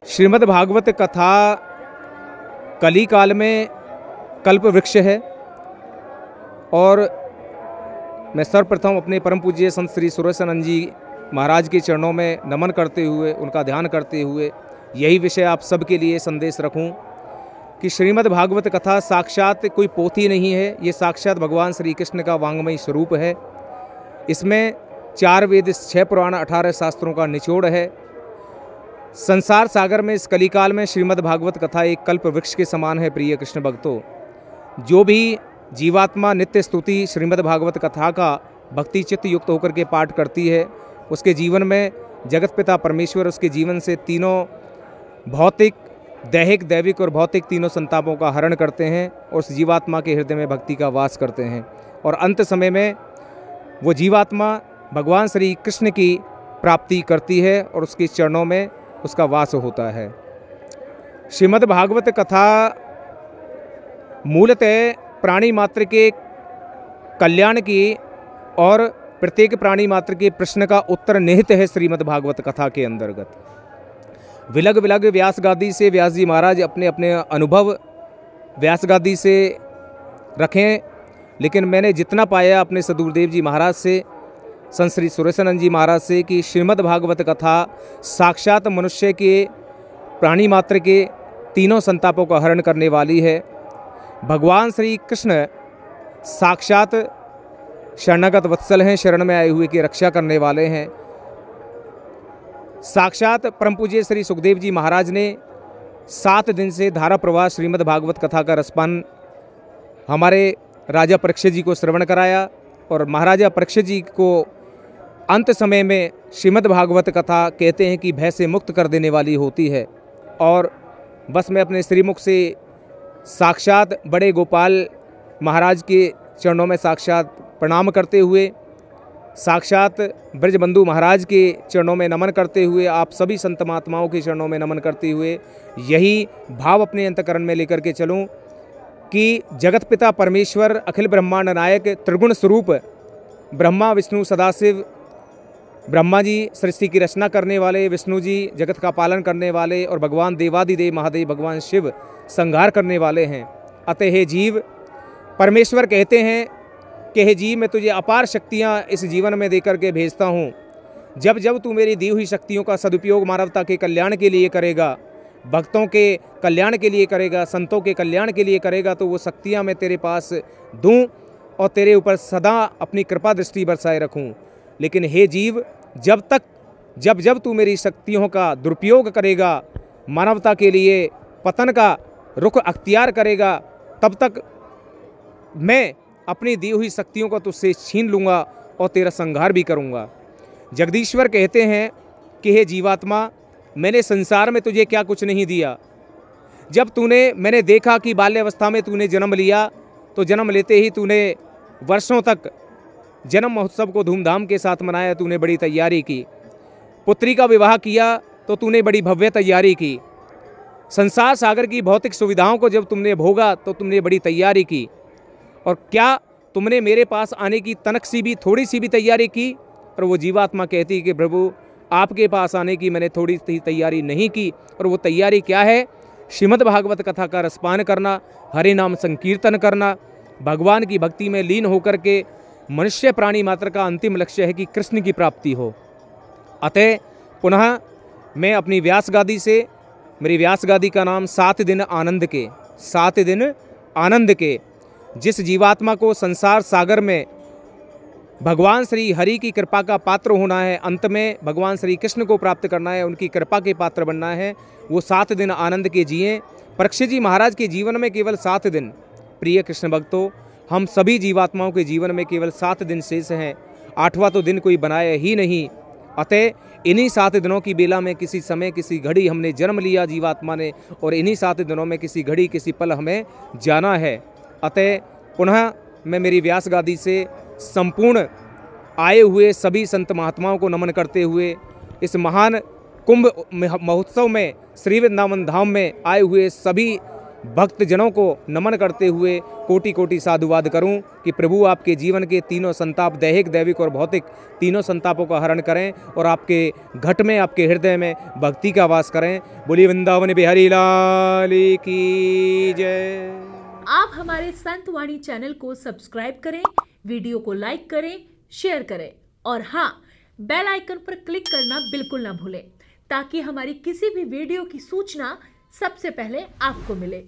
श्रीमद् भागवत कथा कली काल में कल्प वृक्ष है और मैं सर्वप्रथम अपने परम पूज्य संत श्री सुरेशानंद जी महाराज के चरणों में नमन करते हुए, उनका ध्यान करते हुए यही विषय आप सबके लिए संदेश रखूं कि श्रीमद् भागवत कथा साक्षात कोई पोथी नहीं है, ये साक्षात भगवान श्री कृष्ण का वांग्मयी स्वरूप है। इसमें 4 वेद, 6 पुराण, 18 शास्त्रों का निचोड़ है। संसार सागर में इस कलिकाल में श्रीमद् भागवत कथा एक कल्प वृक्ष के समान है। प्रिय कृष्ण भक्तों, जो भी जीवात्मा नित्य स्तुति श्रीमद् भागवत कथा का भक्ति चित्त युक्त होकर के पाठ करती है, उसके जीवन में जगत पिता परमेश्वर उसके जीवन से तीनों भौतिक, दैहिक, दैविक और भौतिक तीनों संतापों का हरण करते हैं और उस जीवात्मा के हृदय में भक्ति का वास करते हैं और अंत समय में वो जीवात्मा भगवान श्री कृष्ण की प्राप्ति करती है और उसके चरणों में उसका वास होता है। श्रीमद् भागवत कथा मूलतः प्राणी मात्र के कल्याण की और प्रत्येक प्राणी मात्र के प्रश्न का उत्तर निहित है। श्रीमद् भागवत कथा के अंतर्गत विलग विलग व्यास गादी से व्यास जी महाराज अपने अपने अनुभव व्यास गादी से रखें, लेकिन मैंने जितना पाया अपने सदगुरुदेव जी महाराज से, संत श्री सुरेशानंद जी महाराज से, कि श्रीमद् भागवत कथा साक्षात मनुष्य के, प्राणी मात्र के तीनों संतापों का हरण करने वाली है। भगवान श्री कृष्ण साक्षात शरणागत वत्सल हैं, शरण में आए हुए की रक्षा करने वाले हैं। साक्षात परम पूज्य श्री सुखदेव जी महाराज ने 7 दिन से धारा प्रवाह श्रीमद् भागवत कथा का रसपान हमारे राजा परीक्षित जी को श्रवण कराया और महाराजा परीक्षित जी को अंत समय में श्रीमद् भागवत कथा कहते हैं कि भय से मुक्त कर देने वाली होती है। और बस मैं अपने श्रीमुख से साक्षात बड़े गोपाल महाराज के चरणों में साक्षात प्रणाम करते हुए, साक्षात ब्रजबंधु महाराज के चरणों में नमन करते हुए, आप सभी संत महात्माओं के चरणों में नमन करते हुए यही भाव अपने अंतकरण में लेकर के चलूं कि जगत पिता परमेश्वर, अखिल ब्रह्मांड नायक, त्रिगुण स्वरूप ब्रह्मा विष्णु सदाशिव, ब्रह्मा जी सृष्टि की रचना करने वाले, विष्णु जी जगत का पालन करने वाले और भगवान देवादिदेव महादेव भगवान शिव संहार करने वाले हैं। अतः हे जीव, परमेश्वर कहते हैं कि हे जीव, मैं तुझे अपार शक्तियाँ इस जीवन में देकर के भेजता हूँ। जब जब तू मेरी दी हुई शक्तियों का सदुपयोग मानवता के कल्याण के लिए करेगा, भक्तों के कल्याण के लिए करेगा, संतों के कल्याण के लिए करेगा, तो वो शक्तियाँ मैं तेरे पास दूँ और तेरे ऊपर सदा अपनी कृपा दृष्टि बरसाए रखूँ। लेकिन हे जीव, जब जब तू मेरी शक्तियों का दुरुपयोग करेगा, मानवता के लिए पतन का रुख अख्तियार करेगा, तब तक मैं अपनी दी हुई शक्तियों को तुझसे छीन लूँगा और तेरा संहार भी करूँगा। जगदीश्वर कहते हैं कि हे जीवात्मा, मैंने संसार में तुझे क्या कुछ नहीं दिया। जब मैंने देखा कि बाल्यावस्था में तूने जन्म लिया, तो जन्म लेते ही तूने वर्षों तक जन्म महोत्सव को धूमधाम के साथ मनाया, तूने बड़ी तैयारी की। पुत्री का विवाह किया तो तूने बड़ी भव्य तैयारी की। संसार सागर की भौतिक सुविधाओं को जब तुमने भोगा तो तुमने बड़ी तैयारी की। और क्या तुमने मेरे पास आने की तनक सी भी, थोड़ी सी भी तैयारी की? और वो जीवात्मा कहती है कि प्रभु, आपके पास आने की मैंने थोड़ी सी तैयारी नहीं की। और वो तैयारी क्या है? श्रीमद् भागवत कथा का रसपान करना, हरि नाम संकीर्तन करना, भगवान की भक्ति में लीन होकर के मनुष्य प्राणी मात्र का अंतिम लक्ष्य है कि कृष्ण की प्राप्ति हो। अतः पुनः मैं अपनी व्यास गादी से, मेरी व्यास गादी का नाम 7 दिन आनंद के, 7 दिन आनंद के, जिस जीवात्मा को संसार सागर में भगवान श्री हरि की कृपा का पात्र होना है, अंत में भगवान श्री कृष्ण को प्राप्त करना है, उनकी कृपा के पात्र बनना है, वो 7 दिन आनंद के जिए। परीक्षित जी महाराज के जीवन में केवल 7 दिन, प्रिय कृष्ण भक्तों, हम सभी जीवात्माओं के जीवन में केवल 7 दिन शेष हैं। 8वां तो दिन कोई बनाया ही नहीं। अतः इन्हीं 7 दिनों की बेला में किसी समय, किसी घड़ी हमने जन्म लिया जीवात्मा ने, और इन्हीं 7 दिनों में किसी घड़ी, किसी पल हमें जाना है। अतः पुनः मैं मेरी व्यास गादी से संपूर्ण आए हुए सभी संत महात्माओं को नमन करते हुए, इस महान कुंभ महोत्सव में, श्री वृंदावन धाम में आए हुए सभी भक्तजनों को नमन करते हुए कोटि कोटि साधुवाद करूं कि प्रभु आपके जीवन के तीनों संताप, दैहिक, दैविक और भौतिक तीनों संतापों का हरण करें और आपके घट में, आपके हृदय में भक्ति का वास करें। बोलिए वृंदावन बिहारी लाल की जय। आप हमारे संत वाणी चैनल को सब्सक्राइब करें, वीडियो को लाइक करें, शेयर करें और हाँ, बेल आइकन पर क्लिक करना बिल्कुल ना भूलें ताकि हमारी किसी भी वीडियो की सूचना सबसे पहले आपको मिले।